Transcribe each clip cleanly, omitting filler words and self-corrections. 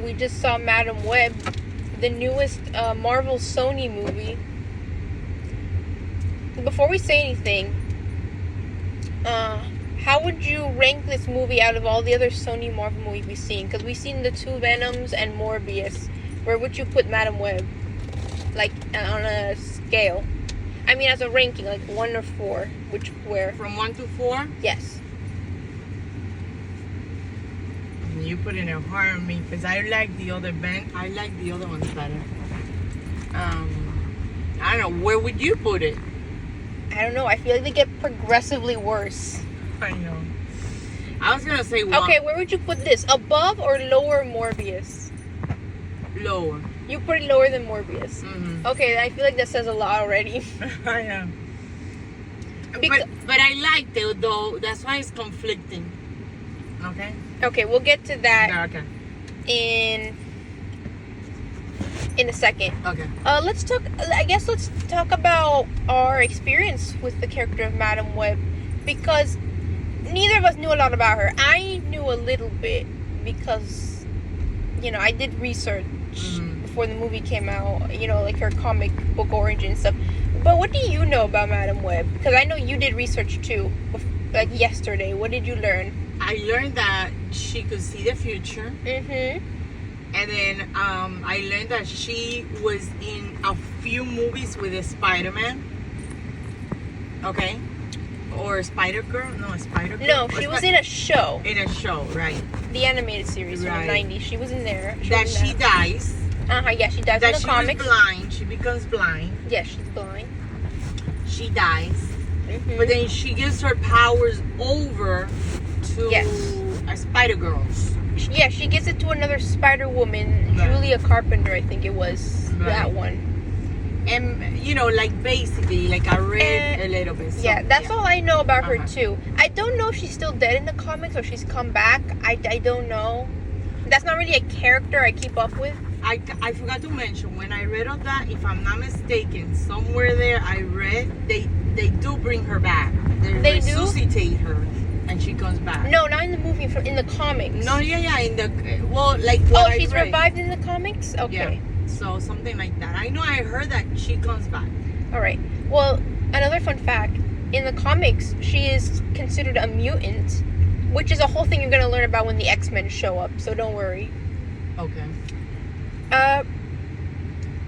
we just saw Madam Web, the newest Marvel Sony movie. Before we say anything, how would you rank this movie out of all the other Sony Marvel movies we've seen? Because we've seen the 2 Venoms and Morbius. Where would you put Madam Web? Like, on a scale. I mean, as a ranking, like 1 or 4. Where? From 1 to 4? Yes. You put in a hard on me, because I like the other ones better. I don't know. Where would you put it? I don't know. I feel like they get progressively worse. I know. I was gonna say 1. Okay, where would you put this? Above or lower Morbius? Lower. You put it lower than Morbius. Mm-hmm. Okay, I feel like that says a lot already. I know. But I liked it, though. That's why it's conflicting. Okay? Okay, we'll get to that Okay. in a second. Okay. Let's talk about our experience with the character of Madam Web, because neither of us knew a lot about her. I knew a little bit because, I did research before the movie came out, like her comic book origin and stuff. But what do you know about Madam Web? Because I know you did research too, like yesterday. What did you learn? I learned that she could see the future. Mm-hmm. And then I learned that she was in a few movies with a Spider-Man. Okay? Or Spider-Girl? No, a Spider-Girl? No, she was in a show. In a show, right. The animated series from the 90s. She was in there. She dies. Yeah, she dies in the comics. That she was blind. She becomes blind. Yeah, she's blind. She dies. Mm-hmm. But then she gives her powers over to a Spider-Girls. Yeah, she gives it to another Spider-Woman, right. Julia Carpenter, I think it was, that one. And, basically, like, I read a little bit. So, yeah, that's all I know about her, too. I don't know if she's still dead in the comics or she's come back. I don't know. That's not really a character I keep up with. I forgot to mention, when I read all that, if I'm not mistaken, somewhere there I read, they do bring her back. They resuscitate her. And she comes back. No, not in the movie. In the comics. No, yeah. In the she's revived in the comics. Okay. Yeah. So something like that. I know. I heard that she comes back. All right. Well, another fun fact: in the comics, she is considered a mutant, which is a whole thing you're gonna learn about when the X-Men show up. So don't worry. Okay.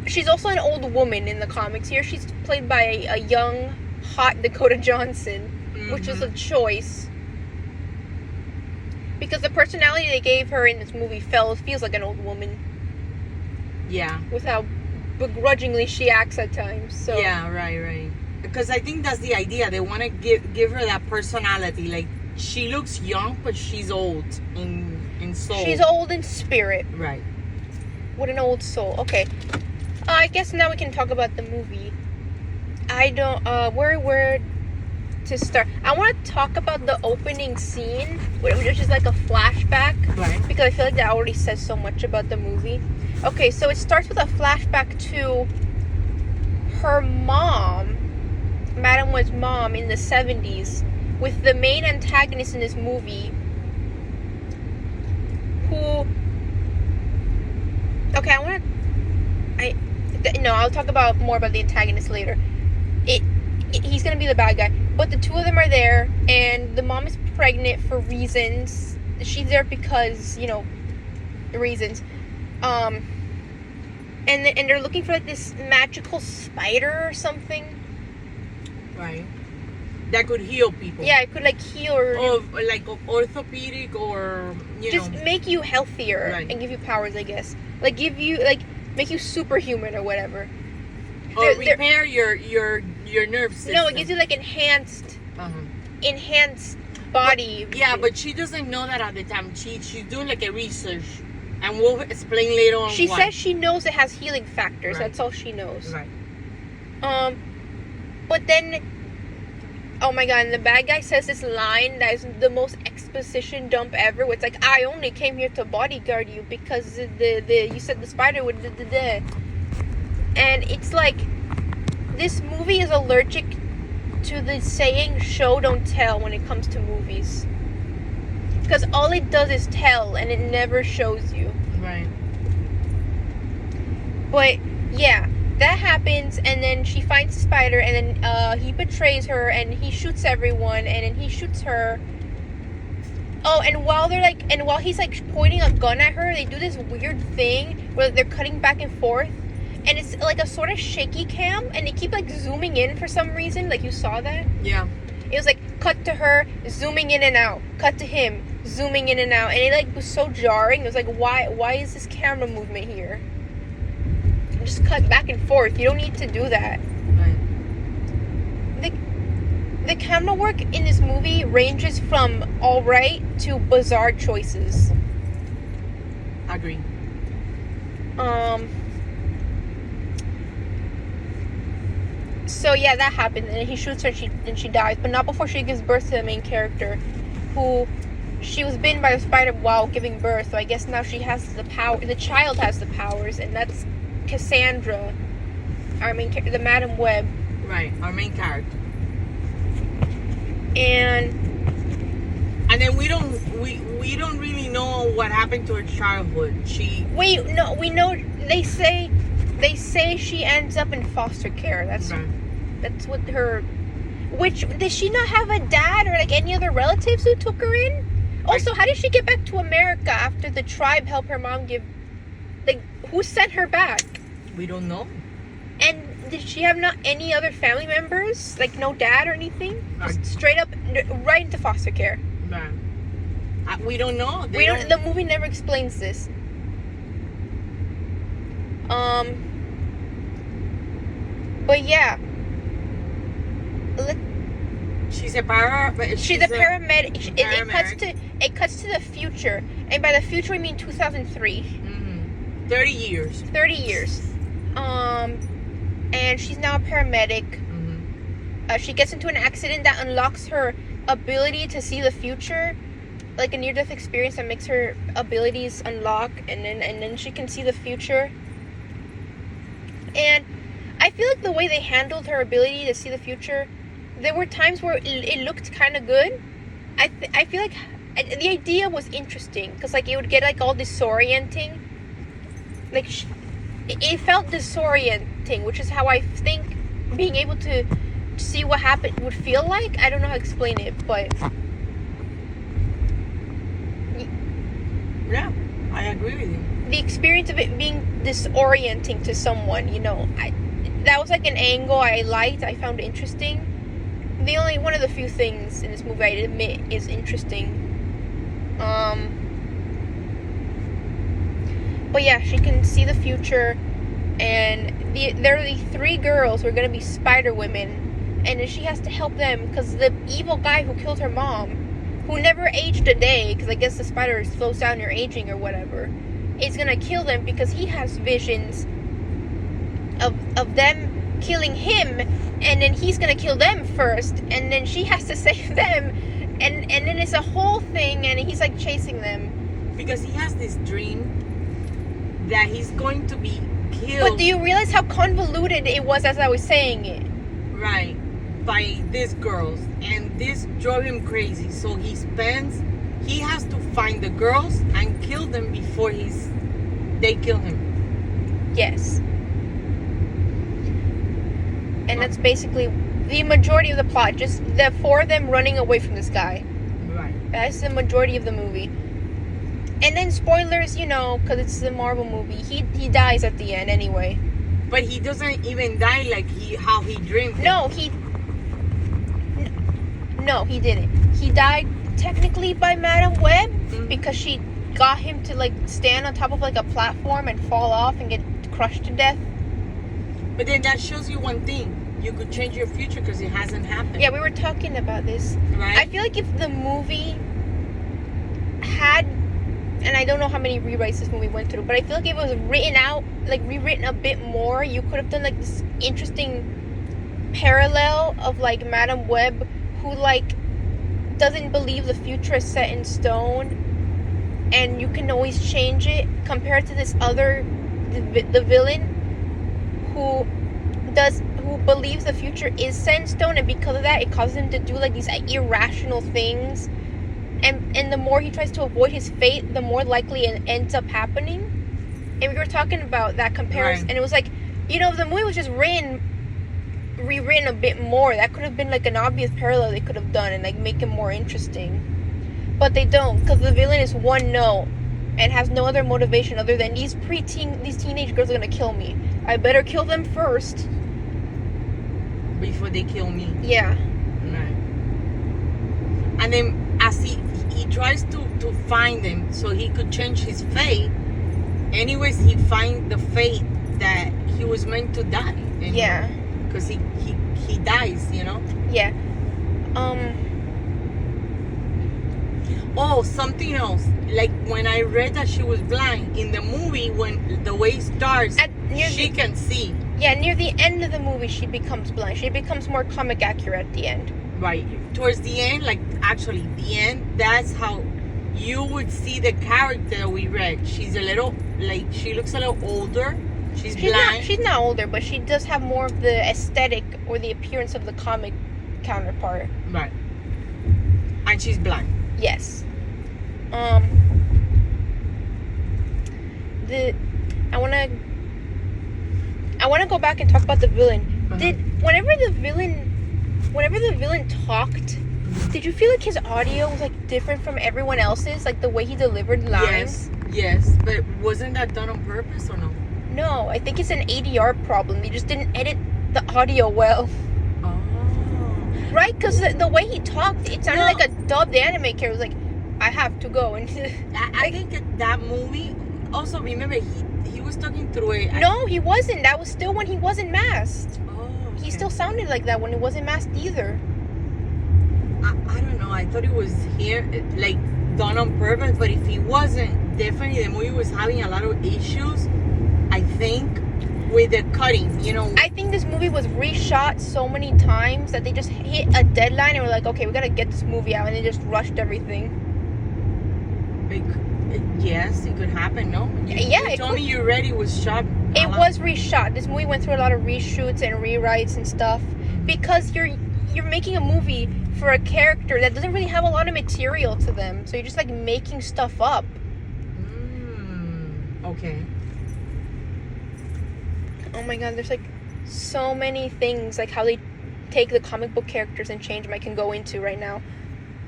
She's also an old woman in the comics. Here, she's played by a young, hot Dakota Johnson, which is a choice. Because the personality they gave her in this movie feels like an old woman. Yeah. With how begrudgingly she acts at times. So. Yeah, right. Because I think that's the idea. They want to give her that personality. Like, she looks young, but she's old in soul. She's old in spirit. Right. What an old soul. Okay. I guess now we can talk about the movie. I don't... where to start. I want to talk about the opening scene, which is like a flashback, right? Because I feel like that already says so much about the movie. Okay, so it starts with a flashback to her mom, Madam Web's mom, in the 70s, with the main antagonist in this movie, who... Okay, I'll talk about more about the antagonist later. He's gonna be the bad guy, but the two of them are there, and the mom is pregnant for reasons. She's there because reasons. And they're looking for like this magical spider or something. Right. That could heal people. Yeah, it could like heal or like orthopedic or just make you healthier, right. And give you powers, I guess. Like make you superhuman or whatever. Or repair your nerve system. No, it gives you like enhanced body. Yeah, but she doesn't know that at the time. She's doing like a research, and we'll explain later on. She says she knows it has healing factors. Right. That's all she knows. Right. But then, oh my god, and the bad guy says this line that is the most exposition dump ever. Where it's like, I only came here to bodyguard you because you said the spider would And it's like, this movie is allergic to the saying, show, don't tell, when it comes to movies. Because all it does is tell, and it never shows you. Right. But yeah, that happens, and then she finds the spider, and then he betrays her, and he shoots everyone, and then he shoots her. Oh, and while he's like pointing a gun at her, they do this weird thing where they're cutting back and forth, and it's like a sort of shaky cam, and they keep like zooming in for some reason. Like, you saw that? Yeah. It was like cut to her, zooming in and out. Cut to him, zooming in and out, and it like was so jarring. It was like, why is this camera movement here? Just cut back and forth. You don't need to do that. Right. The camera work in this movie ranges from alright to bizarre choices. Agree. So yeah, that happened, and he shoots her, and she dies, but not before she gives birth to the main character, who she was bitten by the spider while giving birth. So I guess now she has the power. The child has the powers, and that's Cassandra, our main character, the Madam Web. Right, our main character. And then we don't really know what happened to her childhood. we know they say she ends up in foster care. That's what her. Which, does she not have a dad or like any other relatives who took her in? Also, how did she get back to America after the tribe helped her mom give? Like, who sent her back? We don't know. And did she have not any other family members? Like, no dad or anything? Just straight up, right into foster care. Right. We don't know. The movie never explains this. But yeah. She's a paramedic. She's a paramedic. It cuts to the future, and by the future we mean 2003. 30 years. 30 years. And she's now a paramedic. She gets into an accident that unlocks her ability to see the future, like a near-death experience that makes her abilities unlock, and then she can see the future. And I feel like the way they handled her ability to see the future, there were times where it looked kind of good. I feel like the idea was interesting, because like it would get like all disorienting. Like it felt disorienting, which is how I think being able to see what happened would feel like. I don't know how to explain it, but yeah, I agree with you. The experience of it being disorienting to someone, that was like an angle I liked. I found interesting. One of the few things in this movie I'd admit is interesting. But yeah, she can see the future, and there are the 3 girls who are gonna be Spider Women, and then she has to help them because the evil guy who killed her mom, who never aged a day, because I guess the spider slows down your aging or whatever, is gonna kill them because he has visions of them killing him, and then he's gonna kill them first, and then she has to save them, and then it's a whole thing, and he's like chasing them because he has this dream that he's going to be killed. But do you realize how convoluted it was as I was saying it? Right, by these girls, and this drove him crazy. So he has to find the girls and kill them before they kill him. Yes. And that's basically the majority of the plot. Just the 4 of them running away from this guy. Right. That's the majority of the movie. And then spoilers, because it's a Marvel movie. He dies at the end anyway. But he doesn't even die like how he dreamed. No, he didn't. He died technically by Madam Web because she got him to like stand on top of like a platform and fall off and get crushed to death. But then that shows you one thing. You could change your future because it hasn't happened. Yeah, we were talking about this. Right. I feel like if the movie had, and I don't know how many rewrites this movie went through, but I feel like if it was rewritten a bit more, you could have done like this interesting parallel of like Madam Web, who like doesn't believe the future is set in stone and you can always change it, compared to this other the villain who believes the future is set in stone, and because of that it causes him to do like these irrational things, and the more he tries to avoid his fate, the more likely it ends up happening. and we were talking about that comparison, Right. and it was like, if the movie was just rewritten a bit more, that could have been like an obvious parallel they could have done and like make it more interesting. But they don't, because the villain is one note and has no other motivation other than these teenage girls are gonna kill me. I better kill them first. Before they kill me. Yeah. Right. And then as he tries to find them so he could change his fate, anyways, he find the fate that he was meant to die. Anyway, Yeah. because he dies, Yeah. Oh, something else. Like when I read that she was blind in the movie, when the way it starts, she can see. Yeah, near the end of the movie, she becomes blind. She becomes more comic accurate at the end. Right. Towards the end, actually, the end, that's how you would see the character we read. She's a little, she looks a little older. She's blind. She's not older, but she does have more of the aesthetic or the appearance of the comic counterpart. Right. And she's blind. Yes. I wanna go back and talk about the villain. Uh-huh. Whenever the villain talked, did you feel like his audio was like different from everyone else's? Like the way he delivered lines? Yes. But wasn't that done on purpose or no? No, I think it's an ADR problem. They just didn't edit the audio well. Oh. Right? Because the way he talked, it sounded like a dubbed anime character. It was like, I have to go. And I think that movie, also remember, he was talking through it. No, he wasn't. That was still when he wasn't masked. Oh, okay. He still sounded like that when he wasn't masked either. I don't know. I thought it was here, done on purpose. But if he wasn't, definitely the movie was having a lot of issues, I think, with the cutting, I think this movie was reshot so many times that they just hit a deadline and were like, okay, we gotta get this movie out, and they just rushed everything. Yes, it could happen, no? You told me you read it was shot. It was reshot. This movie went through a lot of reshoots and rewrites and stuff because you're making a movie for a character that doesn't really have a lot of material to them, so you're just like making stuff up. Okay. Oh my god, there's like so many things, like how they take the comic book characters and change them. I can go into right now.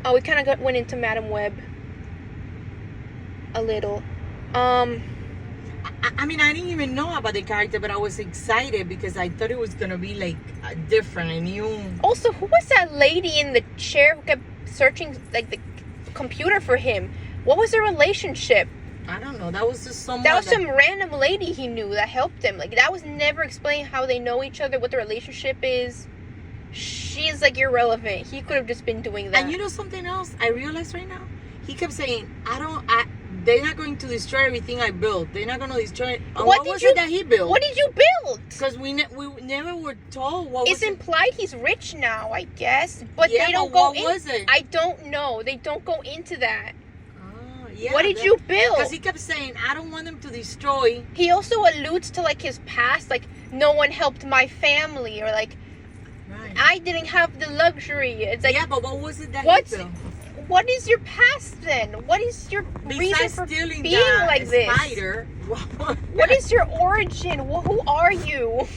Oh, we kind of went into Madam Web a little. I mean, I didn't even know about the character, but I was excited because I thought it was gonna be different and new. Also, who was that lady in the chair who kept searching the computer for him? What was their relationship? I don't know. That was just someone. That was some random lady he knew that helped him. That was never explained how they know each other, what the relationship is. She's irrelevant. He could have just been doing that. And you know something else I realized right now? He kept saying, they're not going to destroy everything I built. They're not going to destroy it. What was it that he built? What did you build? Because we never were told what it's was implied he's rich now, I guess. But yeah, they don't but go what was it? I don't know. They don't go into that. Yeah, what did you build? Because he kept saying, I don't want them to destroy. He also alludes to his past, no one helped my family, or right. I didn't have the luxury. It's yeah, but what was it that he built? What is your past then? What is your reason for stealing being like this? Spider, what is your origin? Who are you?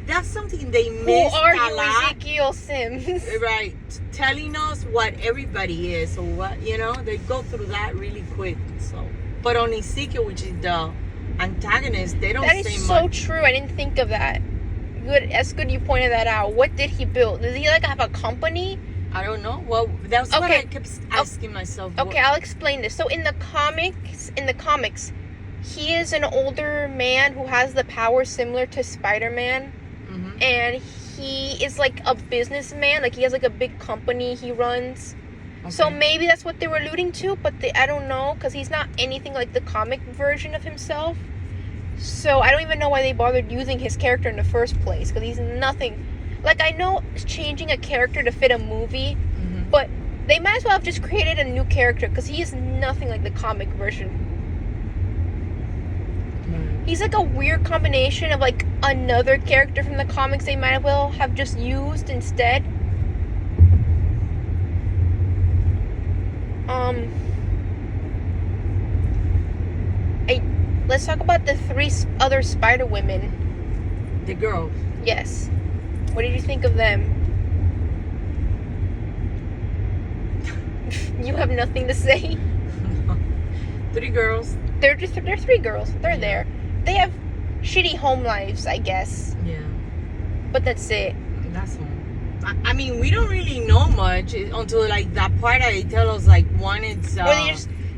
That's something they Who missed are a you, lot. Ezekiel Sims? Right, telling us what everybody is, or what they go through that really quick. So, but on Ezekiel, which is the antagonist, they don't say much. That is so true. I didn't think of that. Good, that's good you pointed that out. What did he build? Does he have a company? I don't know. Well, that's what I kept asking myself. Okay, I'll explain this. So in the comics, he is an older man who has the power similar to Spider-Man, and he is a businessman. He has a big company he runs. Okay. So maybe that's what they were alluding to, but I don't know, because he's not anything like the comic version of himself. So I don't even know why they bothered using his character in the first place, because he's nothing. I know changing a character to fit a movie, but they might as well have just created a new character, because he is nothing like the comic version. He's a weird combination of another character from the comics they might as well have just used instead. let's talk about the three other Spider Women. The girls. Yes. What did you think of them? You have nothing to say. Three girls. They're three girls. They're there. They have shitty home lives, I guess. Yeah. But that's it. That's all. I mean, we don't really know much until like that part that they tell us. Like one is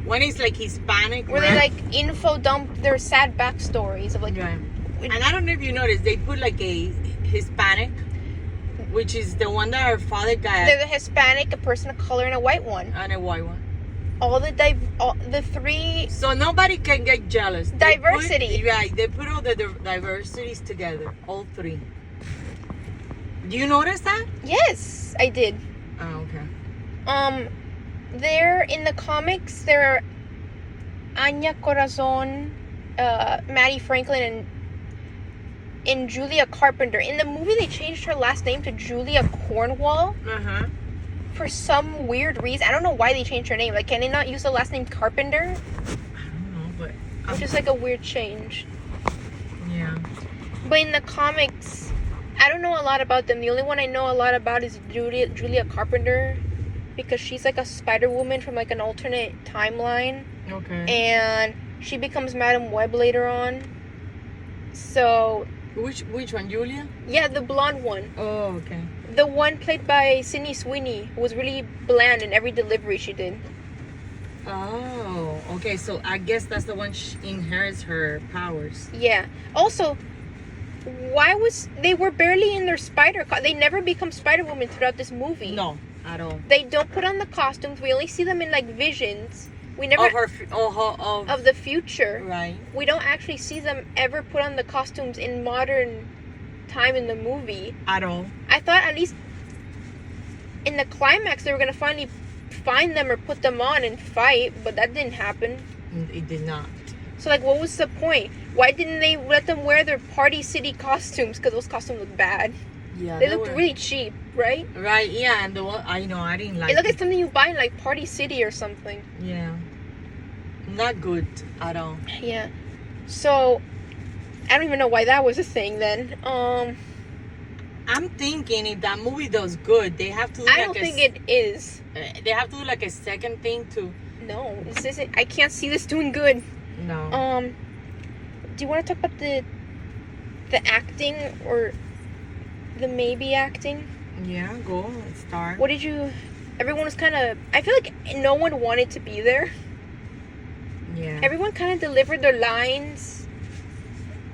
one is like Hispanic. Where right? they like info dump their sad backstories of like. Right. And I don't know if you noticed, they put like a Hispanic, which is the one that her father got. They're the Hispanic, a person of color, and a white one. And a white one. All the three. So nobody can get jealous. Diversity. They put all the diversities together, all three. Do you notice that? Yes, I did. Oh, okay. They're in the comics. They're Anya Corazon, Maddie Franklin, and Julia Carpenter. In the movie, they changed her last name to Julia Cornwall. For some weird reason. I don't know why they changed her name. Like, can they not use the last name Carpenter? I don't know, but Which is like a weird change. yeah. But in the comics, I don't know a lot about them. The only one I know a lot about is Julia Carpenter, because she's like a Spider Woman from like an alternate timeline. Okay. And she becomes Madam Web later on. So Which one, Julia? yeah, the blonde one. Oh, okay. The one played by Sydney Sweeney was really bland in every delivery she did. Oh, okay. So I guess that's the one she inherits her powers. Yeah. Also, they were barely in their they never become Spider Woman throughout this movie. No, at all. They don't put on the costumes. We only see them in like visions. We never of the future. Right. We don't actually see them ever put on the costumes in modern time in the movie At all. I thought at least in the climax they were gonna finally find them or put them on and fight, but that didn't happen. It did not. So like, what was the point? Why didn't they let them wear their Party City costumes? Because those costumes look bad. Yeah, They looked really cheap, right? Right. Yeah, and the one I didn't like. It looked like something you buy in like Party City or something. Yeah. Not good at all. Yeah. So I don't even know why that was a thing then. I'm thinking if that movie does good, they have to. I don't think it is. They have to do like a second thing too. No, this isn't. I can't see this doing good. No. Do you want to talk about the acting or the maybe acting? Yeah, go. Let's start. What did you? Everyone was kind of. I feel like no one wanted to be there. Yeah. Everyone kind of delivered their lines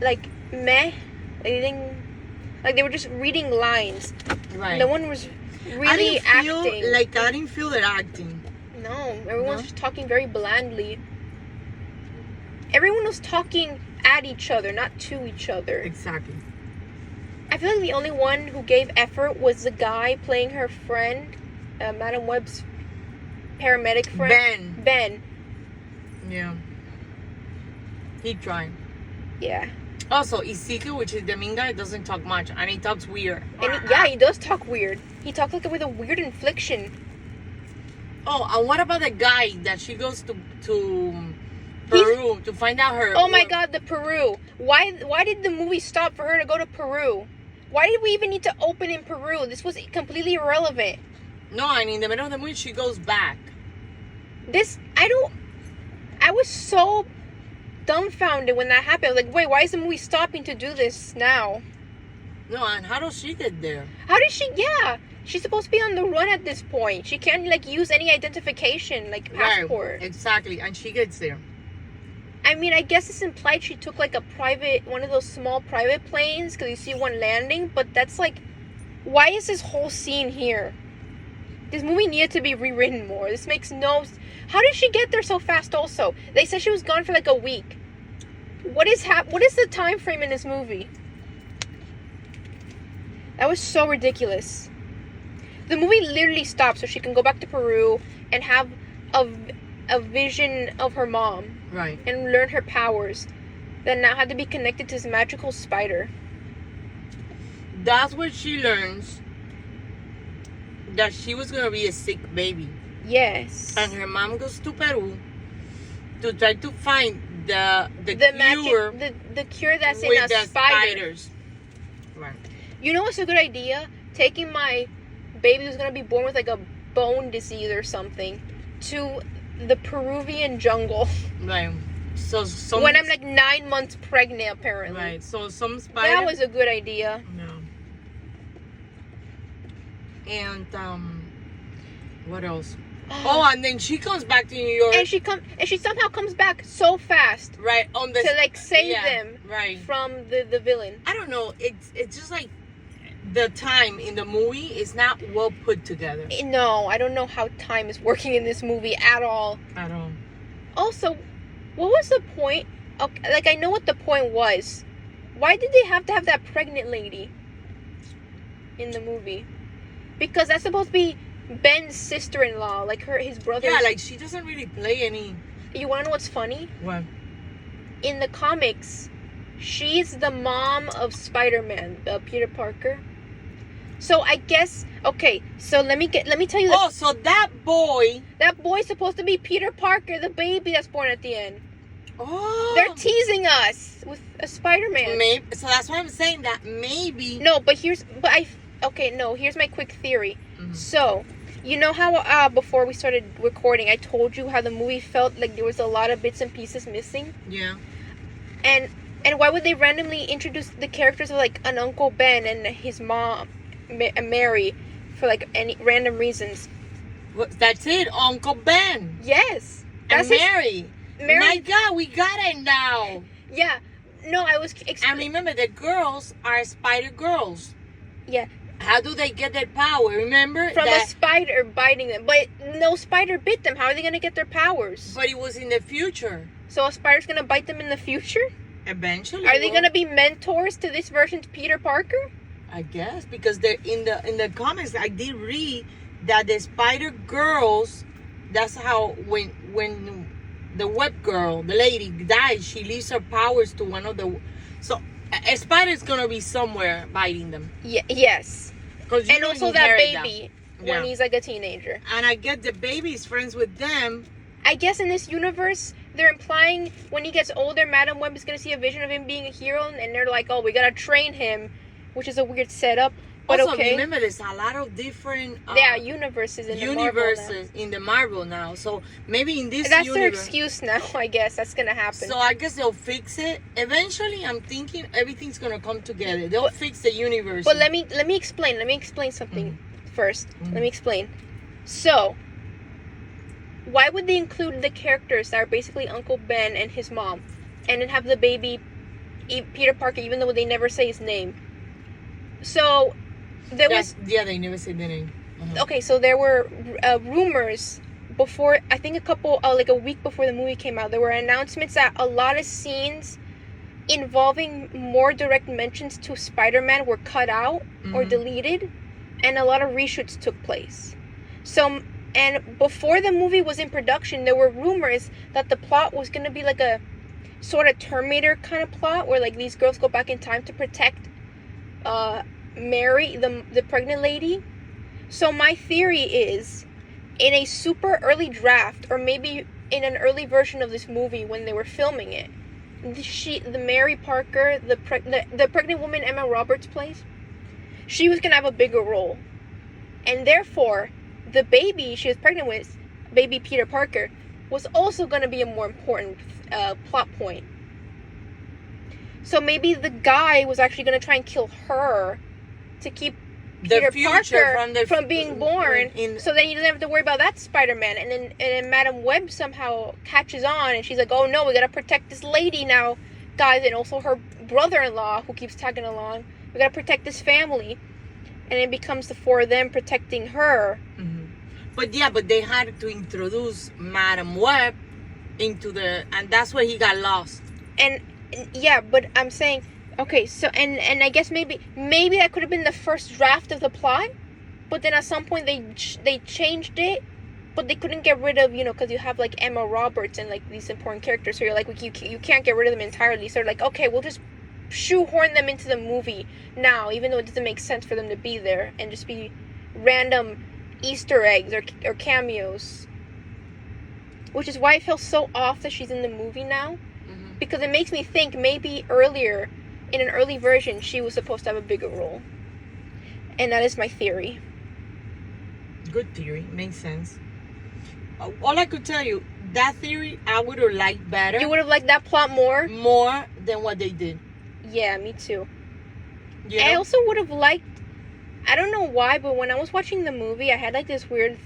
like meh. They didn't. Like they were just reading lines. Right. No one was really acting. I didn't feel that acting. No, everyone was just talking very blandly. Everyone was talking at each other, not to each other. Exactly. I feel like the only one who gave effort was the guy playing her friend, Madam Web's paramedic friend. Ben. Yeah. He tried. Yeah. Also, Ezekiel, which is the main guy, doesn't talk much, and he talks weird. And he does talk weird. He talks like with a weird inflection. Oh, and what about the guy that she goes to Peru to find out her... Oh my God, the Peru. Why did the movie stop for her to go to Peru? Why did we even need to open in Peru? This was completely irrelevant. No, and in the middle of the movie, she goes back. I was so dumbfounded when that happened. Like, wait, why is the movie stopping to do this now? No, and how does she get there? How did she? Yeah, she's supposed to be on the run at this point. She can't like use any identification, like passport. Right, exactly, and she gets there. I mean, I guess it's implied she took like one of those small private planes because you see one landing. But that's like, why is this whole scene here? This movie needed to be rewritten more. This makes no. How did she get there so fast? Also, they said she was gone for like a week. What is the time frame in this movie? That was so ridiculous. The movie literally stopped so she can go back to Peru and have a vision of her mom. Right. And learn her powers. That now had to be connected to this magical spider. That's where she learns that she was going to be a sick baby. Yes. And her mom goes to Peru to try to find the the cure magic, the cure that's in with a the spider. spiders. Right. You know what's a good idea? Taking my baby who's gonna be born with like a bone disease or something to the Peruvian jungle. Right. So some When I'm like 9 months pregnant, apparently. right. So some spider. That was a good idea. No. And what else? Oh, and then she comes back to New York. And she somehow comes back so fast. Right on the to like save them right from the villain. I don't know. It's just like the time in the movie is not well put together. No, I don't know how time is working in this movie at all. At all. Also, what was the point? Okay, like I know what the point was. Why did they have to have that pregnant lady in the movie? Because that's supposed to be Ben's sister-in-law, like his brother. Yeah, like she doesn't really play any. You want to know what's funny? What? In the comics, she's the mom of Spider-Man, Peter Parker. So I guess okay. So let me tell you this. Oh, so that boy's supposed to be Peter Parker, the baby that's born at the end. Oh. They're teasing us with a Spider-Man. Maybe. So that's why I'm saying that maybe. No, here's my quick theory. Mm-hmm. So, you know how before we started recording, I told you how the movie felt like there was a lot of bits and pieces missing. Yeah. And why would they randomly introduce the characters of like an Uncle Ben and his mom, Mary, for like any random reasons? That's it, Uncle Ben. Yes. And Mary. Mary. My God, we got it now. Yeah. No, I was. And remember, the girls are spider girls. Yeah. How do they get that power? Remember? From a spider biting them. But no spider bit them. How are they going to get their powers? But it was in the future. So a spider's going to bite them in the future? Eventually. Are they going to be mentors to this version's Peter Parker? I guess. Because they're in the comics, I did read that the spider girls, that's how when the web girl, the lady, dies, she leaves her powers to one of the... So a spider's going to be somewhere biting them. Yes. And also that baby when he's like a teenager. And I get the baby's friends with them. I guess in this universe, they're implying when he gets older, Madam Web is going to see a vision of him being a hero. And they're like, oh, we got to train him, which is a weird setup. But also, okay. Remember, there's a lot of different universes in the Marvel now. So maybe in this that's universe, their excuse now. I guess that's gonna happen. So I guess they'll fix it eventually. I'm thinking everything's gonna come together. They'll fix the universe. But let me explain. Let me explain something first. Let me explain. So, why would they include the characters that are basically Uncle Ben and his mom, and then have the baby Peter Parker, even though they never say his name? So. They never said the name. Uh-huh. Okay, so there were rumors before, I think like a week before the movie came out, there were announcements that a lot of scenes involving more direct mentions to Spider-Man were cut out or deleted, and a lot of reshoots took place. So, and before the movie was in production, there were rumors that the plot was going to be like a sort of Terminator kind of plot, where like these girls go back in time to protect Mary, the pregnant lady. So my theory is, in a super early draft, or maybe in an early version of this movie when they were filming it, the Mary Parker, the pregnant woman Emma Roberts plays, she was gonna have a bigger role, and therefore the baby she was pregnant with, baby Peter Parker, was also gonna be a more important plot point. So maybe the guy was actually gonna try and kill her to keep Peter Parker from being born, so then he doesn't have to worry about that Spider-Man. And then Madam Web somehow catches on, and she's like, oh no, we gotta protect this lady now, guys, and also her brother-in-law who keeps tagging along. We gotta protect this family. And it becomes the four of them protecting her. Mm-hmm. But they had to introduce Madam Web and that's where he got lost. And yeah, but I'm saying, okay, so and I guess maybe that could have been the first draft of the plot, but then at some point they changed it, but they couldn't get rid of, because you have like Emma Roberts and like these important characters, so you're like, you can't get rid of them entirely. So they're like, okay, we'll just shoehorn them into the movie now, even though it doesn't make sense for them to be there, and just be random Easter eggs or cameos. Which is why I feel so off that she's in the movie now. Because it makes me think maybe earlier, in an early version, she was supposed to have a bigger role. And that is my theory. Good theory. Makes sense. All I could tell you, that theory I would have liked better. You would have liked that plot more? More than what they did. Yeah, me too. You know? I also would have liked, I don't know why, but when I was watching the movie, I had like this weird...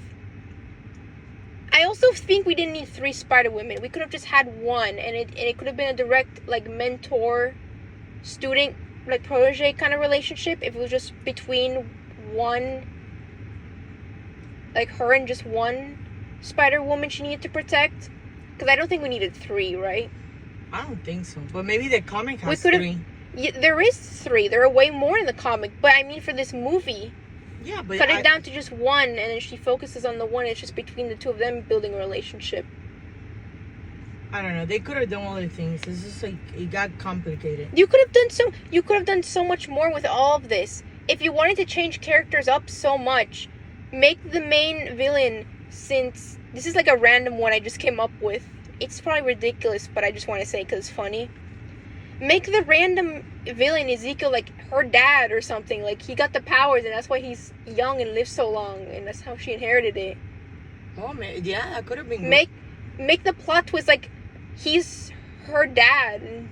I also think we didn't need 3 Spider-Women. We could have just had one, and it could have been a direct, like, mentor-student, like, protege kind of relationship if it was just between one, like, her and just one Spider-Woman she needed to protect. Because I don't think we needed 3, right? I don't think so. But maybe the comic has 3. Yeah, there is 3. There are way more in the comic. But I mean, for this movie, yeah, but cut it down to just one, and then she focuses on the one. It's just between the two of them building a relationship. I don't know. They could have done other things. It's just like it got complicated. You could have done so much more with all of this. If you wanted to change characters up so much, make the main villain, since this is like a random one I just came up with. It's probably ridiculous, but I just want to say it because it's funny. Make the random villain Ezekiel like her dad or something. Like, he got the powers, and that's why he's young and lives so long, and that's how she inherited it. Oh man, yeah, that could have been good. Make the plot twist like he's her dad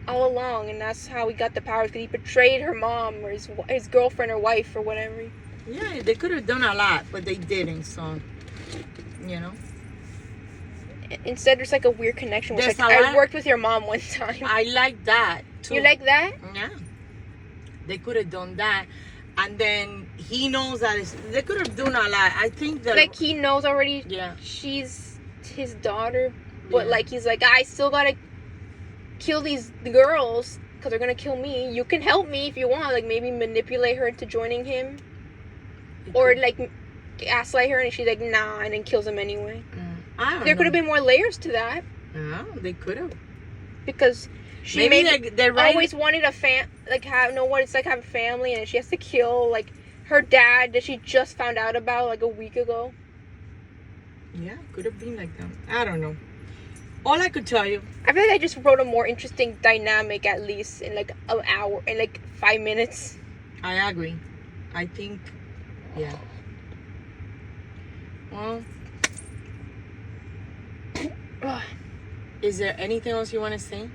all along, and that's how he got the powers, because he betrayed her mom or his girlfriend or wife or whatever. Yeah, they could have done a lot, but they didn't. So, you know. Instead, there's like a weird connection. Like, I worked with your mom one time. I like that too. You like that? Yeah. They could have done that, and then he knows that they could have done a lot. I think that like he knows already. Yeah. She's his daughter, but like he's like, I still gotta kill these girls because they're gonna kill me. You can help me if you want. Like, maybe manipulate her into joining him, or like gaslight her, and she's like, nah, and then kills him anyway. There could have been more layers to that. No, they could have. Because she always wanted a know what it's like to have a family, and she has to kill like her dad that she just found out about like a week ago. Yeah, could have been like that. I don't know. All I could tell you, I feel like I just wrote a more interesting dynamic, at least in like an hour, in like 5 minutes. I agree. I think, yeah. Well, is there anything else you want to say?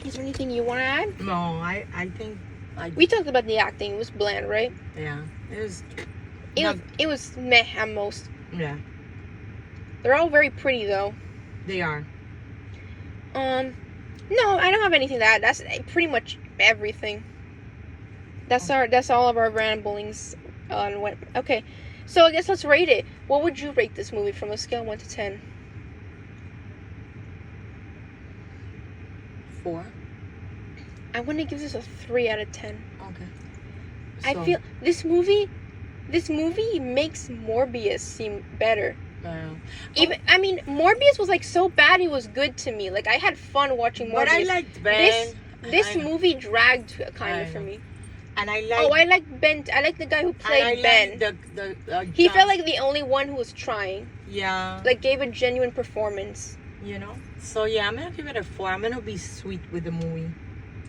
Is there anything you want to add? No, I think we talked about the acting. It was bland, right? Yeah, it was meh at most. Yeah. They're all very pretty though. They are. No, I don't have anything to add. That's pretty much everything. That's all of our ramblings on what. Okay, so I guess let's rate it. What would you rate this movie from a scale of 1 to 10? 4. I'm gonna give this a 3 out of 10. Okay. So, I feel this movie makes Morbius seem better. I mean, Morbius was like so bad he was good to me. Like, I had fun watching Morbius. But I liked Ben. This movie dragged kind of for me. And I like Ben. I like the guy who played Ben. He felt like the only one who was trying. Yeah. Like, gave a genuine performance. You know. So yeah, I'm gonna give it a 4. I'm gonna be sweet with the movie.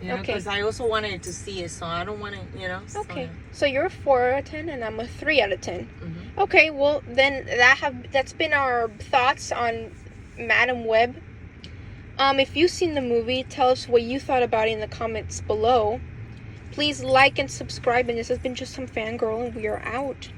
You know, because I also wanted to see it, so I don't want to, you know. Okay. So you're a 4 out of 10, and I'm a 3 out of 10. Mm-hmm. Okay. Well, then that's been our thoughts on Madam Web. If you've seen the movie, tell us what you thought about it in the comments below. Please like and subscribe, and this has been Just Some Fangirl, and we are out.